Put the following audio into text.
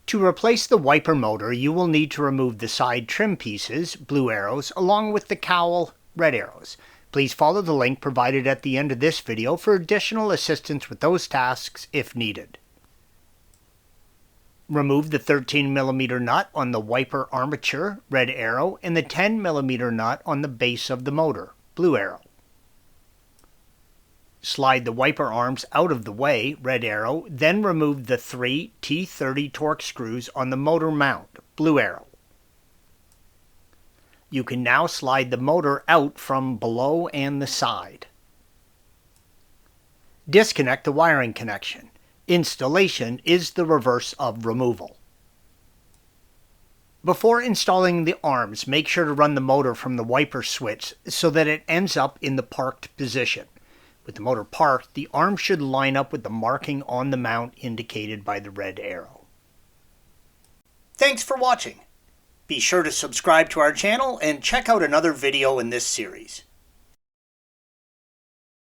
To replace the wiper motor, you will need to remove the side trim pieces, blue arrows, along with the cowl, red arrows. Please follow the link provided at the end of this video for additional assistance with those tasks if needed. Remove the 13mm nut on the wiper armature, red arrow, and the 10mm nut on the base of the motor, blue arrow. Slide the wiper arms out of the way, red arrow, then remove the 3 T30 Torx screws on the motor mount, blue arrow. You can now slide the motor out from below and the side. Disconnect the wiring connection. Installation is the reverse of removal. Before installing the arms, make sure to run the motor from the wiper switch so that it ends up in the parked position. With the motor parked, the arms should line up with the marking on the mount indicated by the red arrow. Thanks for watching. Be sure to subscribe to our channel and check out another video in this series.